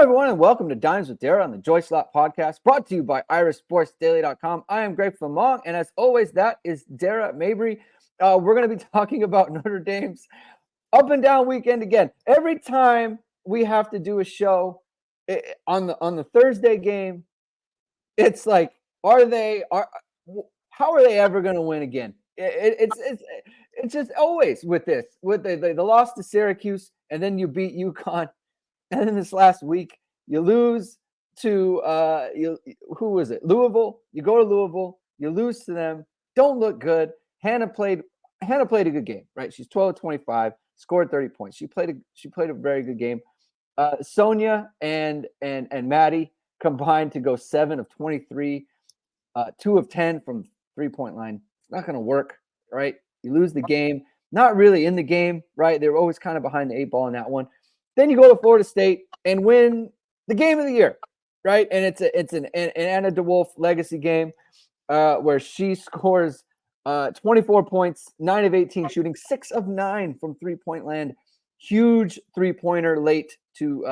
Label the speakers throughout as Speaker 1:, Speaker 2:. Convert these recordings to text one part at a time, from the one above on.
Speaker 1: everyone, and welcome to Dimes with Dara on the Joy Slot podcast, brought to you by IrisSportsDaily.com. I am Greg Flammang, and as always, that is Dara Mabrey. We're going to be talking about Notre Dame's up and down weekend again. Every time we have to do a show on the Thursday game, it's like, how are they ever going to win again? It's just always with this, with the loss to Syracuse, and then you beat UConn. And then this last week, you lose to who was it? Louisville. You go to Louisville, you lose to them. Don't look good. Hannah played a good game, right? She's 12-25, scored 30 points. She played a very good game. Sonia and Maddy combined to go 7 of 23, 2 of 10 from 3-point line. It's not going to work, right? You lose the game. Not really in the game, right? They were always kind of behind the 8 ball in that one. Then you go to Florida State and win the game of the year, right? And it's an Anna DeWolfe legacy game where she scores 24 points, 9 of 18 shooting, 6 of 9 from 3-point land. Huge 3-pointer late to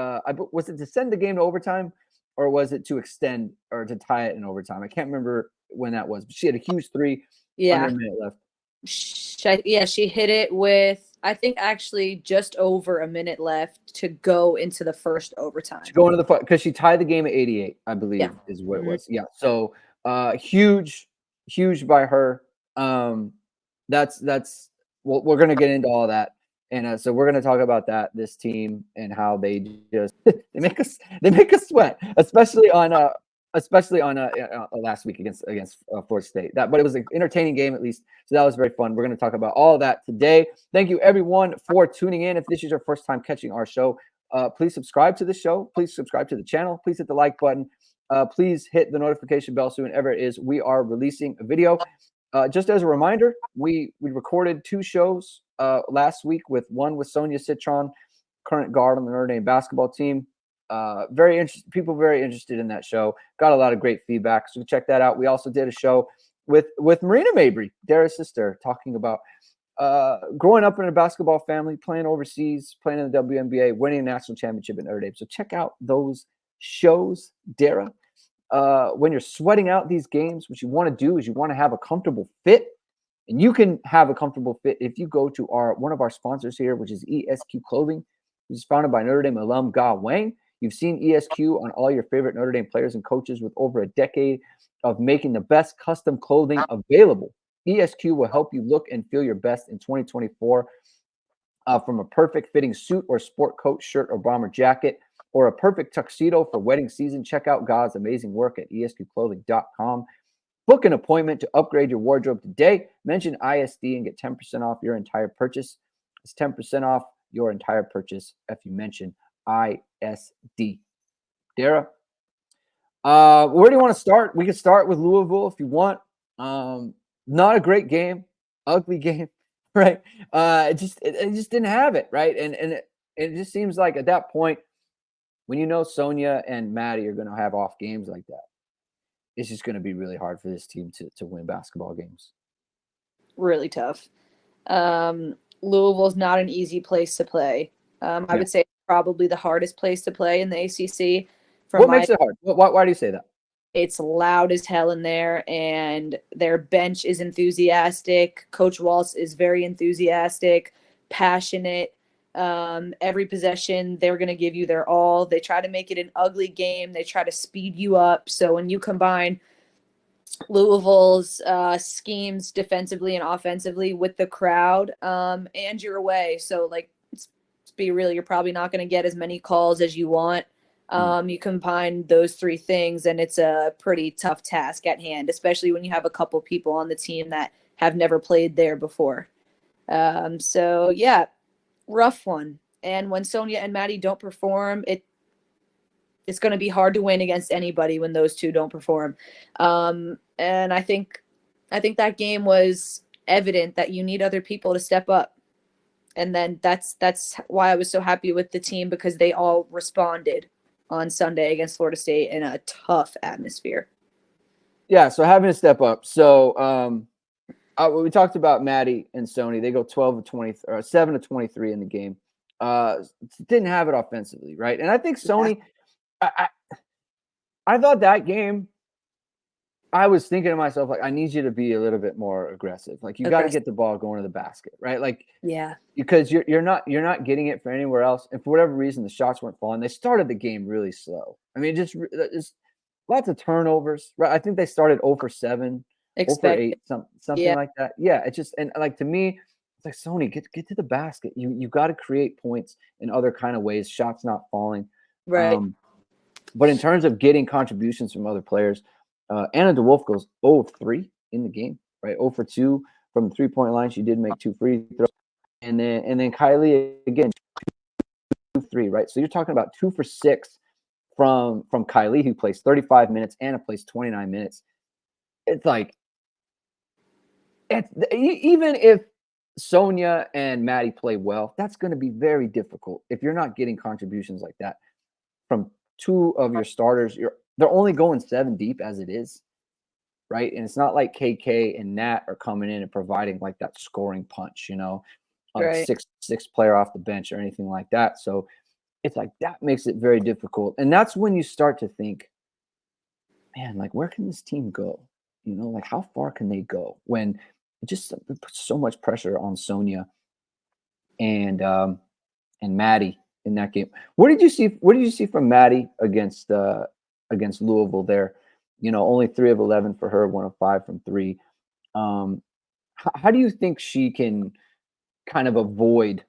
Speaker 1: was it to send the game to overtime, or was it to extend or to tie it in overtime? I can't remember when that was, but she had a huge 3 under a minute left.
Speaker 2: She hit it with, I think, actually just over a minute left to go into the first overtime.
Speaker 1: To go into the because she tied the game at 88, I believe, is what it was. Yeah. So huge by her. That's well, we're gonna get into all that, and so we're gonna talk about that, this team, and how they just they make us sweat, especially on last week against Florida State. But it was an entertaining game at least, so that was very fun. We're going to talk about all of that today. Thank you everyone for tuning in. If this is your first time catching our show, please subscribe to the show. Please subscribe to the channel. Please hit the like button. Please hit the notification bell so whenever it is we are releasing a video. Just as a reminder, we recorded 2 shows last week. One with Sonia Citron, current guard on the Notre Dame basketball team. Very interested in that show. Got a lot of great feedback, so check that out. We also did a show with Marina Mabrey, Dara's sister, talking about growing up in a basketball family, playing overseas, playing in the WNBA, winning a national championship at Notre Dame. So check out those shows, Dara. When you're sweating out these games, what you want to do is you want to have a comfortable fit, and you can have a comfortable fit if you go to one of our sponsors here, which is ESQ Clothing, which is founded by Notre Dame alum Ga Wang. You've seen ESQ on all your favorite Notre Dame players and coaches with over a decade of making the best custom clothing available. ESQ will help you look and feel your best in 2024 from a perfect fitting suit or sport coat, shirt, or bomber jacket, or a perfect tuxedo for wedding season. Check out Ga's amazing work at esqclothing.com. Book an appointment to upgrade your wardrobe today. Mention ISD and get 10% off your entire purchase. It's 10% off your entire purchase if you mention ISD. Dara, where do you want to start? We can start with Louisville if you want. Not a great game, ugly game, right? It just didn't have it, right? And it just seems like at that point, when you know Sonia and Maddy are going to have off games like that, it's just going to be really hard for this team to win basketball games.
Speaker 2: Really tough. Louisville's not an easy place to play. I would say probably the hardest place to play in the ACC.
Speaker 1: What makes it hard? Why do you say that?
Speaker 2: It's loud as hell in there, and their bench is enthusiastic. Coach Waltz is very enthusiastic, passionate. Every possession, they're going to give you their all. They try to make it an ugly game. They try to speed you up. So when you combine Louisville's schemes defensively and offensively with the crowd, and you're away. So, like, let's be real, you're probably not going to get as many calls as you want. You combine those 3 things, and it's a pretty tough task at hand, especially when you have a couple people on the team that have never played there before. So, yeah, rough one. And when Sonia and Maddy don't perform, it's going to be hard to win against anybody when those 2 don't perform. And I think that game was evident that you need other people to step up. And then that's why I was so happy with the team, because they all responded on Sunday against Florida State in a tough atmosphere.
Speaker 1: Yeah, so having to step up. So we talked about Maddy and Sony. They go 12 of 20 or 7 of 23 in the game. Didn't have it offensively, right? And I think Sony, I thought that game, I was thinking to myself, like, I need you to be a little bit more aggressive. Like, you got to get the ball going to the basket, right? Like,
Speaker 2: yeah,
Speaker 1: because you're not getting it for anywhere else. And for whatever reason, the shots weren't falling. They started the game really slow. I mean, just lots of turnovers, right? I think they started 0 for 7, 0 for 8, something like that. Yeah, it's just, and like, to me, it's like, Sony, get to the basket. You got to create points in other kind of ways. Shots not falling,
Speaker 2: right.
Speaker 1: But in terms of getting contributions from other players, Anna DeWolfe goes 0 of 3 in the game, right? 0 for 2 from the 3-point line. She did make 2 free throws. And then Kylie again, 2-3, right? So you're talking about 2 for 6 from Kylie, who plays 35 minutes. Anna plays 29 minutes. It's like, even if Sonia and Maddy play well, that's going to be very difficult if you're not getting contributions like that from 2 of your starters. They're only going 7 deep as it is, right? And it's not like KK and Nat are coming in and providing like that scoring punch,
Speaker 2: Right.
Speaker 1: six player off the bench or anything like that. So it's like, that makes it very difficult. And that's when you start to think, man, like, where can this team go? Like, how far can they go when it just puts so much pressure on Sonia and Maddy in that game. What did you see from Maddy against Louisville there? Only 3 of 11 for her, 1 of 5 from 3. How do you think she can kind of avoid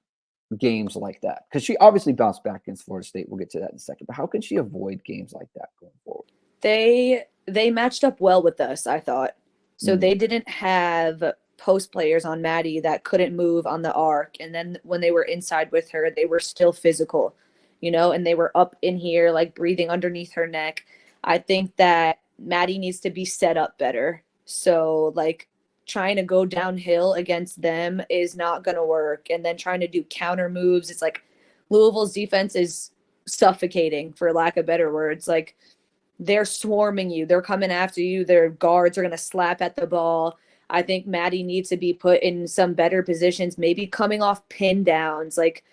Speaker 1: games like that? Because she obviously bounced back against Florida State. We'll get to that in a second. But how can she avoid games like that going forward?
Speaker 2: They matched up well with us, I thought. So they didn't have post players on Maddy that couldn't move on the arc. And then when they were inside with her, they were still physical, and they were up in here, like, breathing underneath her neck. I think that Maddy needs to be set up better. So, like, trying to go downhill against them is not going to work. And then trying to do counter moves, it's like Louisville's defense is suffocating, for lack of better words. Like, they're swarming you. They're coming after you. Their guards are going to slap at the ball. I think Maddy needs to be put in some better positions, maybe coming off pin downs, like,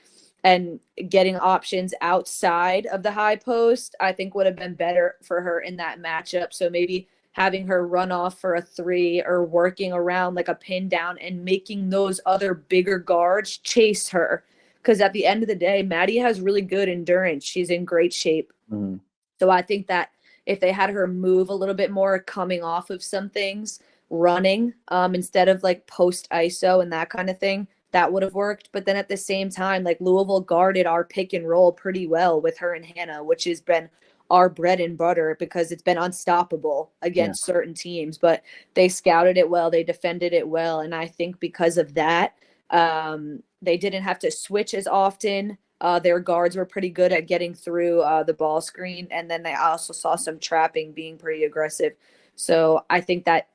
Speaker 2: and getting options outside of the high post, I think would have been better for her in that matchup. So maybe having her run off for a 3 or working around like a pin down and making those other bigger guards chase her. Because at the end of the day, Maddy has really good endurance. She's in great shape.
Speaker 1: Mm-hmm.
Speaker 2: So I think that if they had her move a little bit more, coming off of some things, running, instead of like post ISO and that kind of thing, that would have worked. But then at the same time, like, Louisville guarded our pick and roll pretty well with her and Hannah, which has been our bread and butter because it's been unstoppable against certain teams. But they scouted it well, they defended it well. And I think because of that, they didn't have to switch as often. Their guards were pretty good at getting through the ball screen. And then they also saw some trapping, being pretty aggressive. So I think that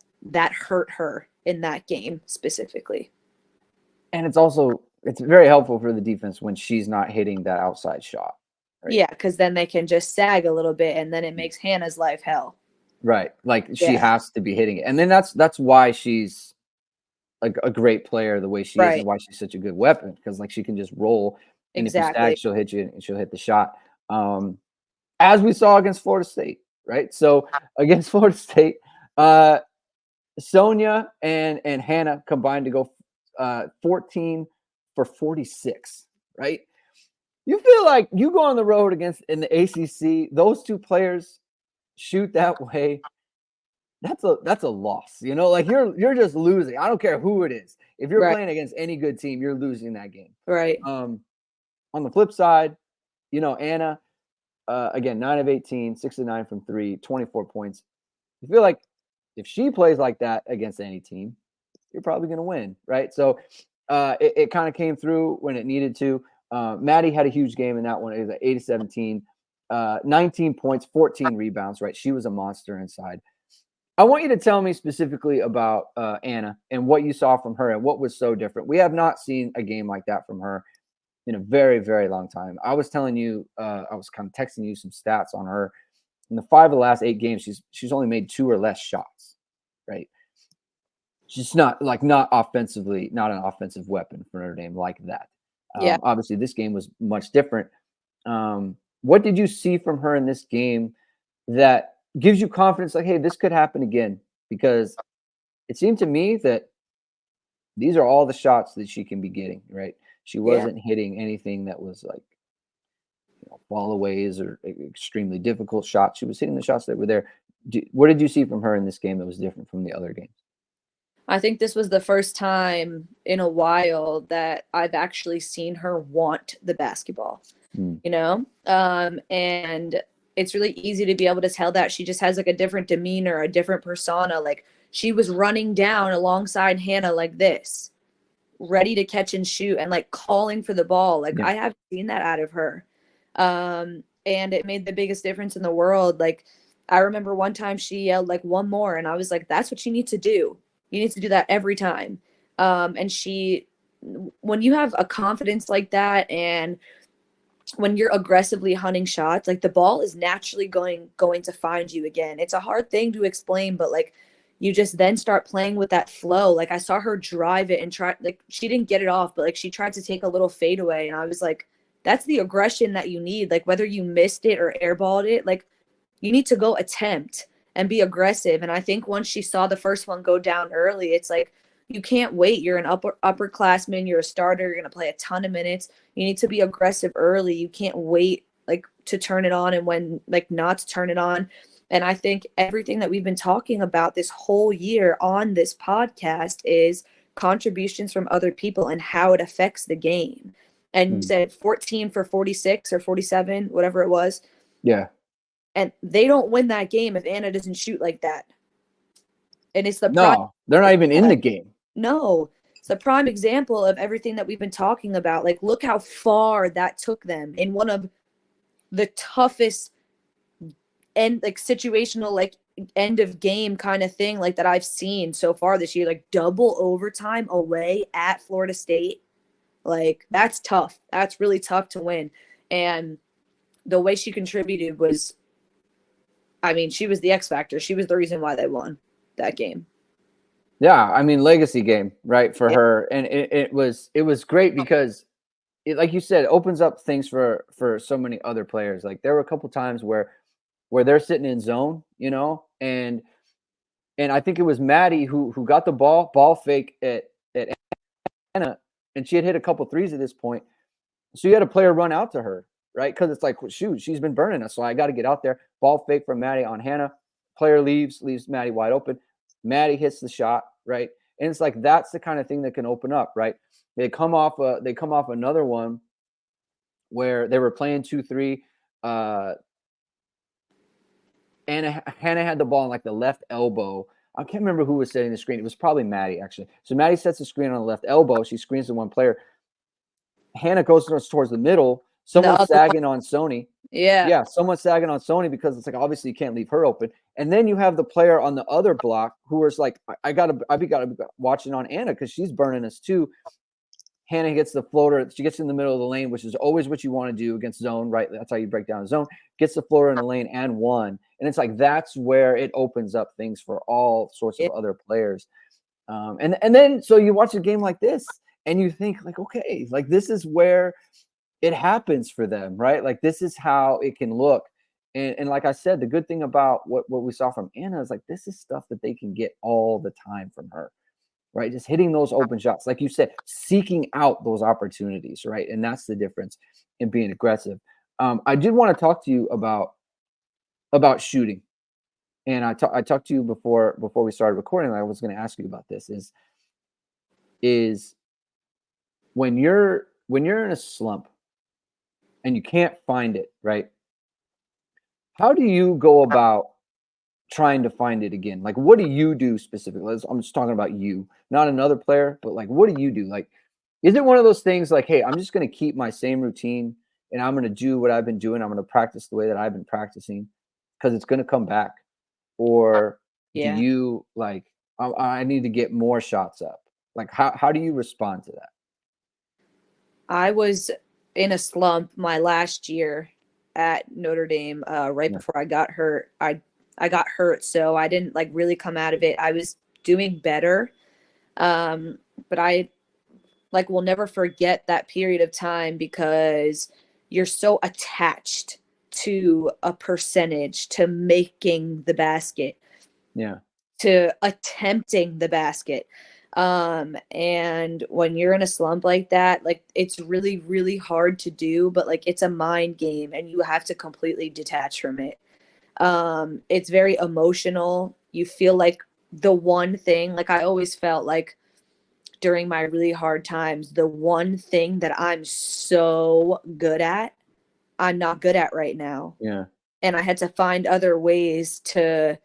Speaker 2: hurt her in that game specifically.
Speaker 1: And it's very helpful for the defense when she's not hitting that outside shot.
Speaker 2: Right? Yeah, because then they can just sag a little bit, and then it makes Hannah's life hell.
Speaker 1: Right. Like, she has to be hitting it. And then that's why she's a great player the way she is, and why she's such a good weapon, because, like, she can just roll. And if you sag, she'll hit you and she'll hit the shot. As we saw against Florida State, right? So against Florida State, Sonia and Hannah combined to go 14 for 46, right? You feel like you go on the road in the ACC, those 2 players shoot that way. That's a loss, like, you're just losing. I don't care who it is. If you're playing against any good team, you're losing that game.
Speaker 2: Right.
Speaker 1: On the flip side, Anna, again, 9 of 18, 6 of 9 from 3, 24 points. You feel like if she plays like that against any team, you're probably going to win, right? So it kind of came through when it needed to. Maddy had a huge game in that one. It was 8 of 17, 19 points, 14 rebounds, right? She was a monster inside. I want you to tell me specifically about Anna and what you saw from her and what was so different. We have not seen a game like that from her in a very, very long time. I was telling you, I was kind of texting you some stats on her. In the 5 of the last 8 games, she's only made 2 or less shots, right? She's not offensively, not an offensive weapon for Notre Dame like that. Obviously, this game was much different. what did you see from her in this game that gives you confidence? Like, hey, this could happen again, because it seemed to me that these are all the shots that she can be getting, right? She wasn't hitting anything that was like, fallaways or extremely difficult shots. She was hitting the shots that were there. What did you see from her in this game that was different from the other games?
Speaker 2: I think this was the first time in a while that I've actually seen her want the basketball, and it's really easy to be able to tell that she just has like a different demeanor, a different persona. Like, she was running down alongside Hannah like this, ready to catch and shoot, and like calling for the ball. Like, I haven't seen that out of her. And it made the biggest difference in the world. Like, I remember one time she yelled like, "one more," and I was like, that's what you need to do. You need to do that every time. And when you have a confidence like that, and when you're aggressively hunting shots, like, the ball is naturally going to find you again. It's a hard thing to explain, but like, you just then start playing with that flow. Like, I saw her drive it and try, like, she didn't get it off, but like, she tried to take a little fadeaway, and I was like, that's the aggression that you need. Like, whether you missed it or airballed it, like, you need to go attempt and be aggressive. And I think once she saw the first one go down early, it's like, you can't wait. You're an upperclassman. You're a starter. You're going to play a ton of minutes. You need to be aggressive early. You can't wait like to turn it on, and when like not to turn it on. And I think everything that we've been talking about this whole year on this podcast is contributions from other people and how it affects the game. And you said 14 for 46 or 47, whatever it was.
Speaker 1: Yeah.
Speaker 2: And they don't win that game if Anna doesn't shoot like that. And it's the
Speaker 1: they're not even in the game.
Speaker 2: No, it's the prime example of everything that we've been talking about. Like, look how far that took them in one of the toughest situational, like, end of game kind of thing, like, that I've seen so far this year. Like, double overtime away at Florida State. Like, that's tough. That's really tough to win. And the way she contributed was, I mean, she was the X factor. She was the reason why they won that game.
Speaker 1: Yeah, I mean, legacy game, right, for her. And it was great because it, like you said, opens up things for so many other players. Like, there were a couple times where they're sitting in zone, and I think it was Maddy who got the ball fake at Anna, and she had hit a couple threes at this point. So you had a player run out to her, right? Because it's like, well, shoot, she's been burning us, so I got to get out there. Ball fake from Maddy on Hannah. Player leaves Maddy wide open. Maddy hits the shot, right? And it's like, that's the kind of thing that can open up, right? They come off another one where they were playing 2-3. Hannah had the ball on like the left elbow. I can't remember who was setting the screen. It was probably Maddy, actually. So Maddy sets the screen on the left elbow. She screens to one player. Hannah goes towards the middle. Someone's sagging on Sony. Yeah, someone's sagging on Sony because it's like, obviously you can't leave her open. And then you have the player on the other block who is like, I gotta be watching on Anna because she's burning us too. Hannah gets the floater. She gets in the middle of the lane, which is always what you want to do against zone, right? That's how you break down a zone. Gets the floater in the lane and one. And it's like, that's where it opens up things for all sorts of other players. And then so you watch a game like this and you think like, okay, like this is where it happens for them, right? Like, this is how it can look. And like I said, the good thing about what we saw from Anna is like, this is stuff that they can get all the time from her, right? Just hitting those open shots. Like you said, seeking out those opportunities, right? And that's the difference in being aggressive. I did want to talk to you about shooting. And I talked to you before we started recording. I was going to ask you about this is when you're in a slump and you can't find it, right? How do you go about trying to find it again? Like, what do you do specifically? I'm just talking about you, not another player, but like, what do you do? Like, is it one of those things like, hey, I'm just going to keep my same routine and I'm going to do what I've been doing. I'm going to practice the way that I've been practicing because it's going to come back. Or do you like, I need to get more shots up? Like, how do you respond to that?
Speaker 2: I was in a slump my last year at Notre Dame, before I got hurt. I got hurt, so I didn't like really come out of it. I was doing better. But I will never forget that period of time because you're so attached to a percentage, to making the basket, to attempting the basket. And when you're in a slump like that, like it's really, really hard to do, but like it's a mind game and you have to completely detach from it. It's very emotional. You feel like the one thing, like I always felt like during my really hard times, the one thing that I'm so good at, I'm not good at right now.
Speaker 1: Yeah.
Speaker 2: And I had to find other ways to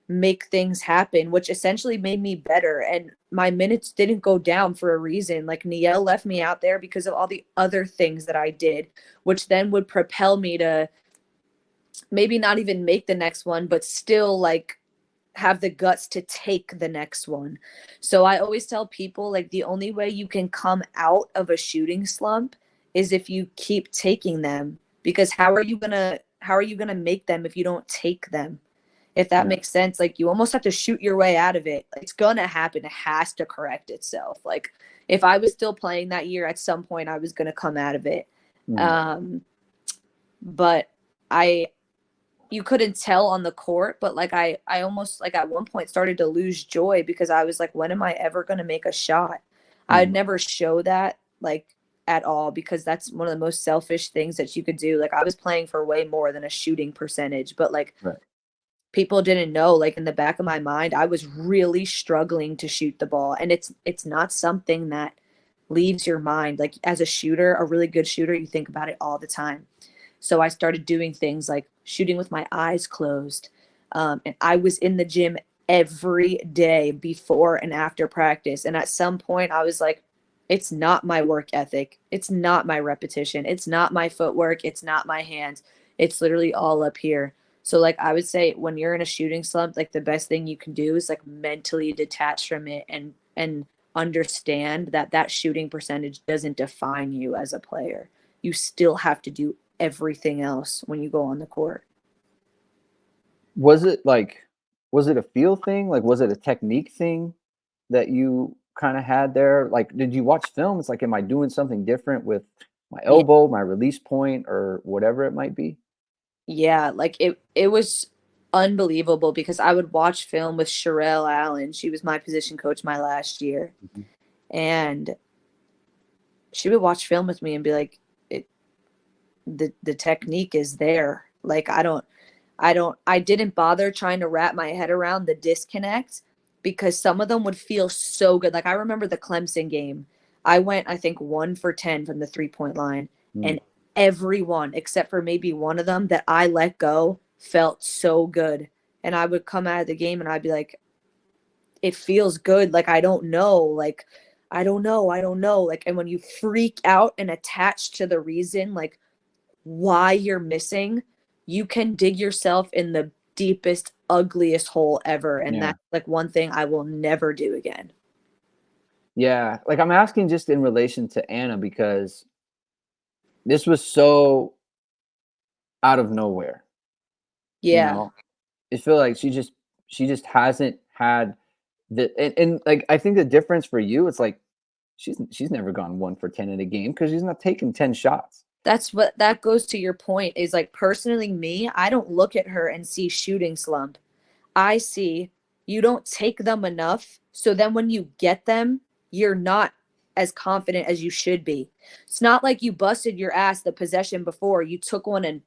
Speaker 2: make things happen, which essentially made me better. And my minutes didn't go down for a reason. Like Nielle left me out there because of all the other things that I did, which then would propel me to maybe not even make the next one, but still like have the guts to take the next one. So I always tell people like the only way you can come out of a shooting slump is if you keep taking them, because how are you going to make them if you don't take them? If that makes sense, like you almost have to shoot your way out of it. It's going to happen. It has to correct itself. Like if I was still playing that year, at some point I was going to come out of it. But you couldn't tell on the court, but like I almost like at one point started to lose joy because I was like, when am I ever going to make a shot? I'd never show that like at all, because that's one of the most selfish things that you could do. Like I was playing for way more than a shooting percentage, but like people didn't know, like in the back of my mind, I was really struggling to shoot the ball. And it's not something that leaves your mind. Like as a shooter, a really good shooter, you think about it all the time. So I started doing things like shooting with my eyes closed. And I was in the gym every day before and after practice. And at some point I was like, it's not my work ethic. It's not my repetition. It's not my footwork. It's not my hands. It's literally all up here. So like I would say when you're in a shooting slump, like the best thing you can do is like mentally detach from it and understand that that shooting percentage doesn't define you as a player. You still have to do everything else when you go on the court.
Speaker 1: Was it a feel thing? Like, was it a technique thing that you kind of had there? Like, did you watch film? It's like, am I doing something different with my elbow, my release point, or whatever it might be?
Speaker 2: Yeah, like it was unbelievable because I would watch film with Sherelle Allen. She was my position coach my last year. And she would watch film with me and be like, the technique is there. Like I didn't bother trying to wrap my head around the disconnect because some of them would feel so good. Like I remember the Clemson game. I went, I think 1 for 10 from the 3-point line, and everyone except for maybe one of them that I let go felt so good. And I would come out of the game and I'd be like, it feels good. Like, I don't know. Like, I don't know. Like, and when you freak out and attach to the reason, like why you're missing, you can dig yourself in the deepest, ugliest hole ever. And that's like one thing I will never do again.
Speaker 1: Yeah. Like I'm asking just in relation to Anna, because this was so out of nowhere.
Speaker 2: Yeah.
Speaker 1: You know, I feel like she just hasn't had and like I think the difference for you, it's like she's never gone 1 for 10 in a game because she's not taking 10 shots.
Speaker 2: That goes to your point, is like personally me, I don't look at her and see shooting slump. I see you don't take them enough. So then when you get them, you're not as confident as you should be. It's not like you busted your ass the possession before. You took one and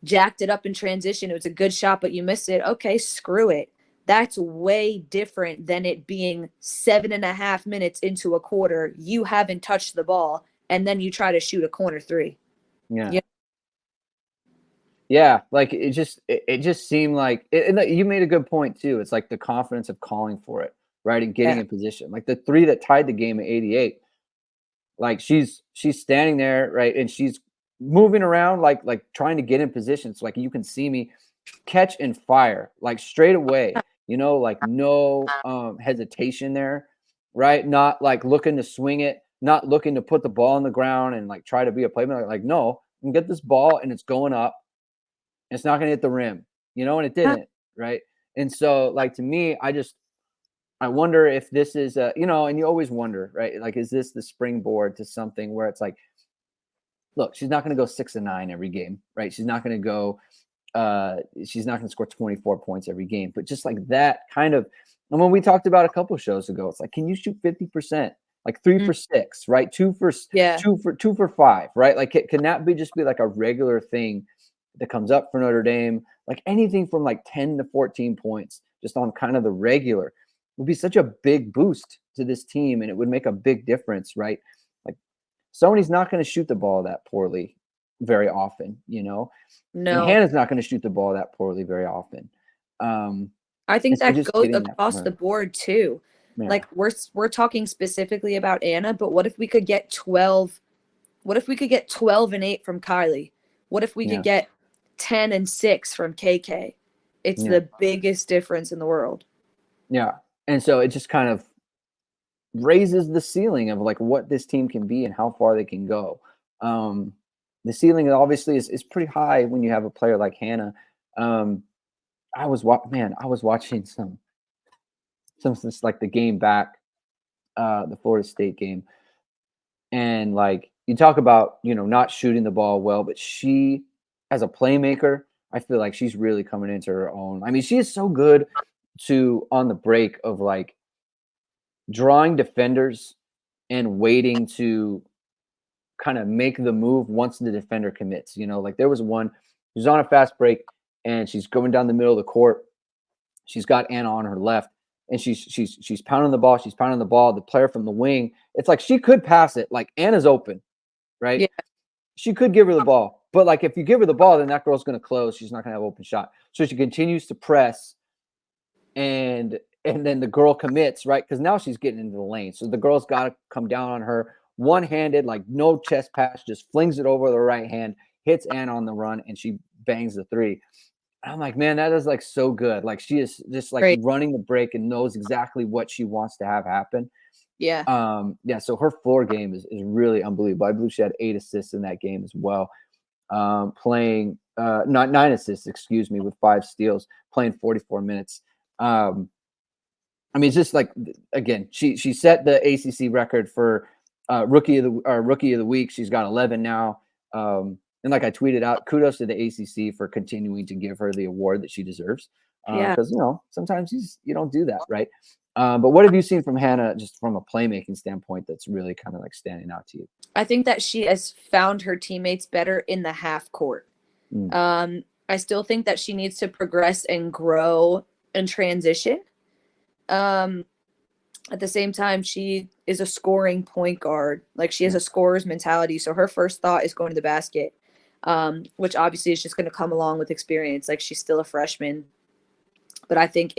Speaker 2: jacked it up in transition. It was a good shot, but you missed it. Okay, screw it. That's way different than it being 7.5 minutes into a quarter. You haven't touched the ball, and then you try to shoot a corner three.
Speaker 1: Yeah. Yeah, like it just seemed like and you made a good point too. It's like the confidence of calling for it, right, and getting in position. Like the 3 that tied the game at 88. Like she's standing there, right, and she's moving around like trying to get in position. So like you can see me catch and fire like straight away. Like no hesitation there, right? Not like looking to swing it, not looking to put the ball on the ground and like try to be a playmaker. Like no, I can get this ball and it's going up. It's not going to hit the rim, and it didn't, right? And so, like, to me, I wonder if this is, and you always wonder, right? Like, is this the springboard to something where it's like, look, she's not going to go 6-9 every game, right? She's not going to go. She's not going to score 24 points every game, but just like that kind of. And when we talked about a couple of shows ago, it's like, can you shoot 50%? Like 3 for 6, right? 2 for 5, right? Like, can that just be like a regular thing that comes up for Notre Dame? Like anything from like 10 to 14 points, just on kind of the regular, would be such a big boost to this team, and it would make a big difference, right? Like Sony's not going to shoot the ball that poorly very often,
Speaker 2: No.
Speaker 1: And Hannah's not going to shoot the ball that poorly very often.
Speaker 2: I think that
Speaker 1: just
Speaker 2: goes
Speaker 1: getting that
Speaker 2: across
Speaker 1: from
Speaker 2: the
Speaker 1: her.
Speaker 2: board too.
Speaker 1: Yeah.
Speaker 2: Like we're talking specifically about Anna, but what if we could get 12? What if we could get 12 and 8 from Kylie? What if we could get 10 and 6 from KK? It's the biggest difference in the world.
Speaker 1: Yeah. And so it just kind of raises the ceiling of like what this team can be and how far they can go. The ceiling obviously is pretty high when you have a player like Hannah. I was watching some like the game back, the Florida State game, and like you talk about not shooting the ball well, but she as a playmaker, I feel like she's really coming into her own. I mean, she is so good on the break of like drawing defenders and waiting to kind of make the move once the defender commits. Like there was one, she's on a fast break and she's going down the middle of the court. She's got Anna on her left and she's pounding the ball. She's pounding the ball. The player from the wing, it's like she could pass it. Like Anna's open, right?
Speaker 2: Yeah.
Speaker 1: She could give her the ball, but like if you give her the ball, then that girl's going to close. She's not going to have open shot. So she continues to press, and then the girl commits, right? Because now she's getting into the lane. So the girl's got to come down on her one-handed, like no chest pass, just flings it over the right hand, hits Anna on the run, and she bangs the three. And I'm like, man, that is like so good. Like she is just like running the break and knows exactly what she wants to have happen.
Speaker 2: Yeah.
Speaker 1: So her floor game is really unbelievable. I believe she had 8 assists in that game as well. Playing not 9 assists, excuse me, with 5 steals, playing 44 minutes. I mean, it's just like, again, she set the ACC record for rookie of the week. She's got 11 now. And like I tweeted out, kudos to the ACC for continuing to give her the award that she deserves. Because sometimes you don't do that, right? But what have you seen from Hannah, just from a playmaking standpoint, that's really kind of like standing out to you?
Speaker 2: I think that she has found her teammates better in the half court. I still think that she needs to progress and grow and transition. At the same time, she is a scoring point guard. Like she has a scorer's mentality. So her first thought is going to the basket, which obviously is just going to come along with experience. Like she's still a freshman. But I think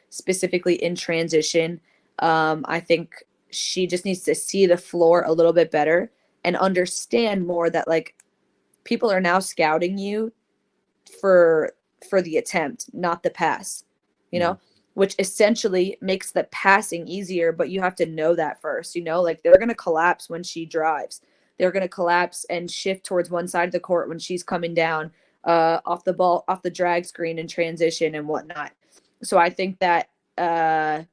Speaker 2: specifically in transition, I think she just needs to see the floor a little bit better and understand more that like people are now scouting you for the attempt, not the pass, which essentially makes the passing easier, but you have to know that first, like they're going to collapse when she drives. They're going to collapse and shift towards one side of the court when she's coming down off the drag screen and transition and whatnot. So I think that the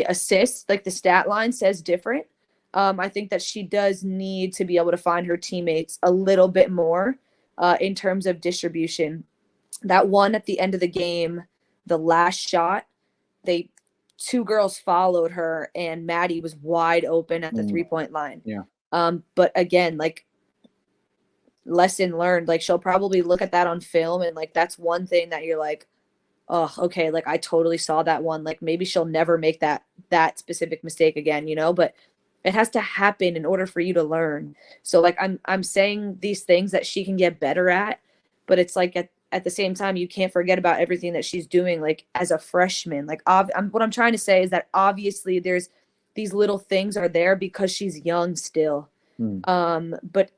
Speaker 2: assists, like the stat line says different. I think that she does need to be able to find her teammates a little bit more in terms of distribution. That one at the end of the game, the last shot, 2 girls followed her and Maddy was wide open at the 3-point line.
Speaker 1: Yeah.
Speaker 2: But again, like lesson learned, like she'll probably look at that on film and like that's one thing that you're like, oh, okay, like I totally saw that one. Like maybe she'll never make that specific mistake again, but it has to happen in order for you to learn. So like I'm saying these things that she can get better at, but it's like at the same time, you can't forget about everything that she's doing like as a freshman. Like what I'm trying to say is that obviously there's these little things are there because she's young still. But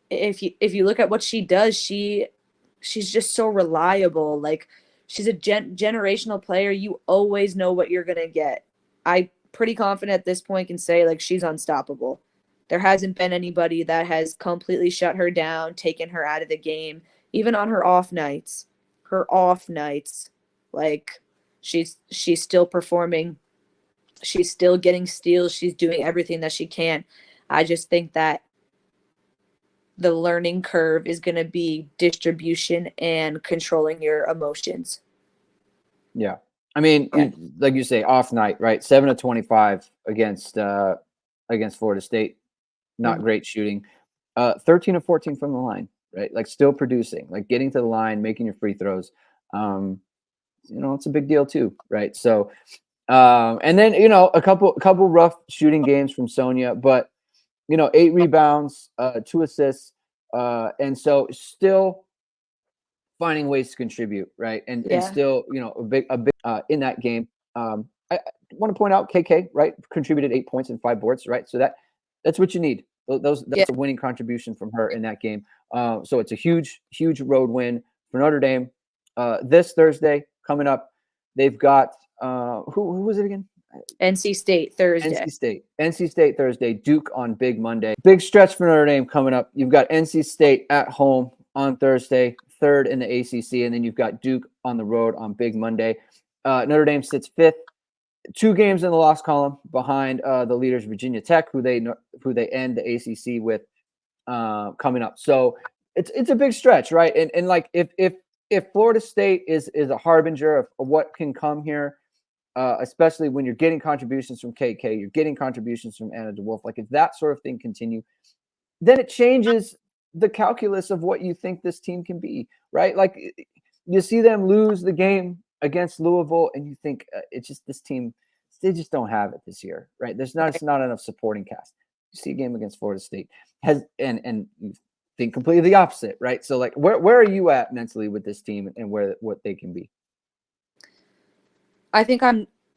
Speaker 2: if you look at what she does, she's just so reliable. Like she's a generational player. You always know what you're going to get. I pretty confident at this point can say like she's unstoppable. There hasn't been anybody that has completely shut her down, taken her out of the game, even on her off nights. Like she's still performing. She's still getting steals. She's doing everything that she can. I just think that the learning curve is going to be distribution and controlling your emotions.
Speaker 1: Yeah. I mean, like you say, off night, right? 7 of 25 against Florida State. Not great shooting. 13 of 14 from the line, right? Like still producing, like getting to the line, making your free throws. It's a big deal too, right? So, and then, a couple rough shooting games from Sonia, but 8 rebounds, 2 assists. And so still finding ways to contribute, right? And still, a big in that game. I want to point out KK, right? Contributed 8 points and 5 boards, right? So that's what you need. That's a winning contribution from her in that game. So it's a huge, huge road win for Notre Dame. This Thursday coming up, they've got who was it again?
Speaker 2: NC State Thursday.
Speaker 1: NC State Thursday. Duke on Big Monday. Big stretch for Notre Dame coming up. You've got NC State at home on Thursday, 3rd in the ACC, and then you've got Duke on the road on Big Monday. Notre Dame sits 5th. 2 games in the loss column behind the leaders Virginia Tech, who they end the ACC with coming up. So it's a big stretch, right? And like if Florida State is a harbinger of what can come here, especially when you're getting contributions from KK, you're getting contributions from Anna DeWolfe. Like if that sort of thing continue, then it changes the calculus of what you think this team can be, right? Like you see them lose the game against Louisville, and you think it's just this team, they just don't have it this year, right? It's not enough supporting cast. You see a game against Florida State and you think completely the opposite, right? So like, where are you at mentally with this team and what they can be?
Speaker 2: I think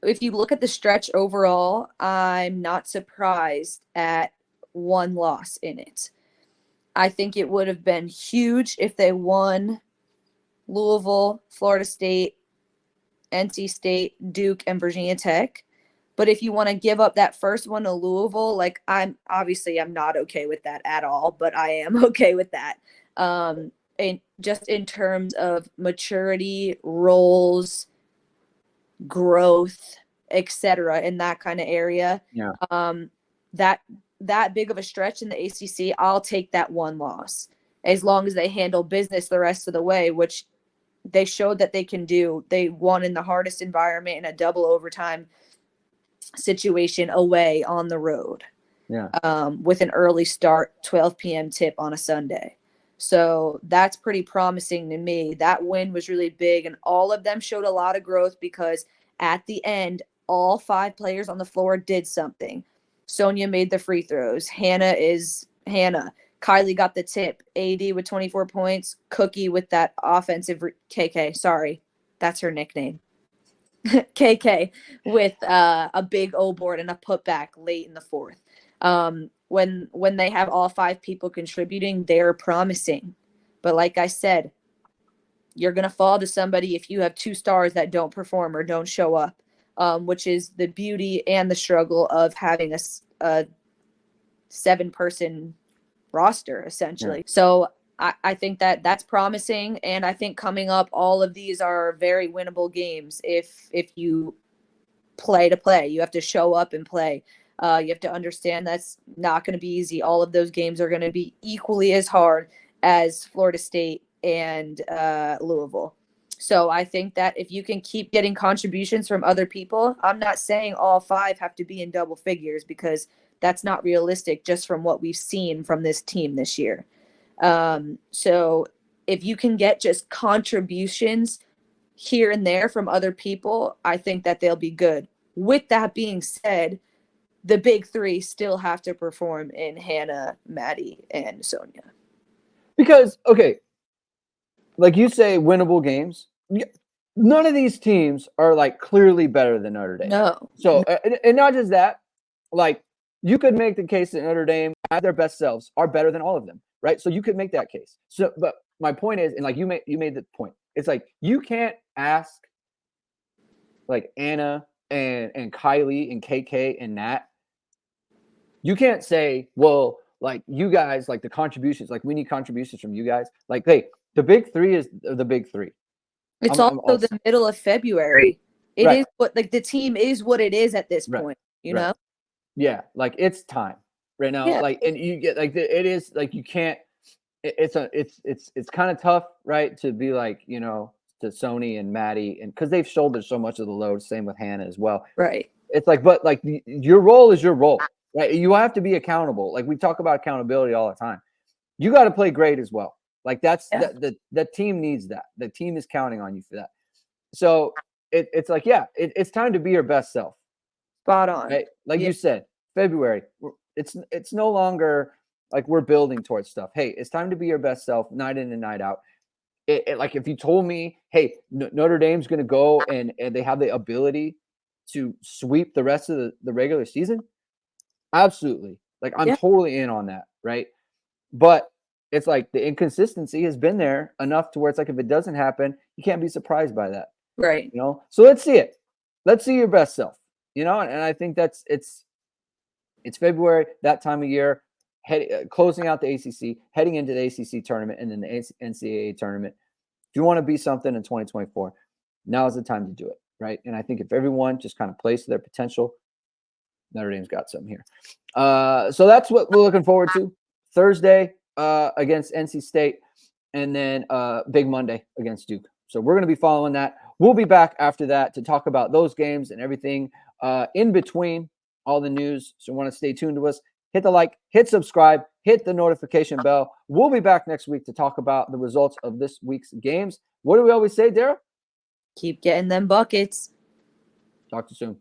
Speaker 2: if you look at the stretch overall, I'm not surprised at 1 loss in it. I think it would have been huge if they won Louisville, Florida State, NC State, Duke, and Virginia Tech. But if you want to give up that first one to Louisville, like I'm not okay with that at all, but I am okay with that. And just in terms of maturity, roles, growth, etc., in that kind of area.
Speaker 1: Yeah.
Speaker 2: That big of a stretch in the ACC, I'll take that 1 loss as long as they handle business the rest of the way, which they showed that they can do. They won in the hardest environment in a double overtime situation away on the road.
Speaker 1: Yeah.
Speaker 2: With an early start, 12 p.m. tip on a Sunday. So that's pretty promising to me. That win was really big, and all of them showed a lot of growth because at the end, all 5 players on the floor did something. Sonia made the free throws. Hannah. Kylie got the tip. AD with 24 points. Cookie with that offensive KK. Sorry, that's her nickname. KK with a big O board and a putback late in the 4th. When they have all 5 people contributing, they're promising. But like I said, you're going to fall to somebody if you have 2 stars that don't perform or don't show up, which is the beauty and the struggle of having a 7-person roster, essentially. Yeah. So I think that's promising. And I think coming up, all of these are very winnable games if you play to play. You have to show up and play. You have to understand that's not going to be easy. All of those games are going to be equally as hard as Florida State and Louisville. So I think that if you can keep getting contributions from other people, I'm not saying all 5 have to be in double figures because that's not realistic just from what we've seen from this team this year. So if you can get just contributions here and there from other people, I think that they'll be good. With that being said, the big 3 still have to perform in Hannah, Maddy, and Sonia.
Speaker 1: Because, okay, like you say, winnable games. None of these teams are like clearly better than Notre Dame.
Speaker 2: No.
Speaker 1: So, and not just that, like you could make the case that Notre Dame at their best selves are better than all of them, right? So you could make that case. So, but my point is, and like you made the point, it's like you can't ask like Anna and Kylie and KK and Nat. You can't say, well, like you guys, like the contributions, like we need contributions from you guys. Like, hey, the big 3 is the big 3.
Speaker 2: It's also the middle of February. It is what like the team is what it is at this point, you know?
Speaker 1: Yeah, like it's time right now. Yeah. Like, and you get like it is like you can't it's kind of tough, right? To be like, to Sony and Maddy, and because they've shouldered so much of the load. Same with Hannah as well.
Speaker 2: Right.
Speaker 1: It's like, but like your role is your role, right? You have to be accountable. Like we talk about accountability all the time. You got to play great as well. Like that's the team needs that. The team is counting on you for that. So it's like, it's time to be your best self.
Speaker 2: Spot on.
Speaker 1: Right? Like you said, February. It's no longer like we're building towards stuff. Hey, it's time to be your best self, night in and night out. Like if you told me, hey, Notre Dame's going to go and they have the ability to sweep the rest of the regular season, absolutely. Like I'm totally in on that, right? But it's like the inconsistency has been there enough to where it's like if it doesn't happen, you can't be surprised by that,
Speaker 2: right?
Speaker 1: So let's see it. Let's see your best self, and I think it's February, that time of year, closing out the ACC, heading into the ACC tournament, and then the NCAA tournament. If you want to be something in 2024, now is the time to do it, right? And I think if everyone just kind of plays to their potential, Notre Dame's got something here. So that's what we're looking forward to. Thursday against NC State, and then Big Monday against Duke. So we're going to be following that. We'll be back after that to talk about those games and everything in between, all the news. So want to stay tuned to us. Hit the like, hit subscribe, hit the notification bell. We'll be back next week to talk about the results of this week's games. What do we always say, Dara?
Speaker 2: Keep getting them buckets.
Speaker 1: Talk to you soon.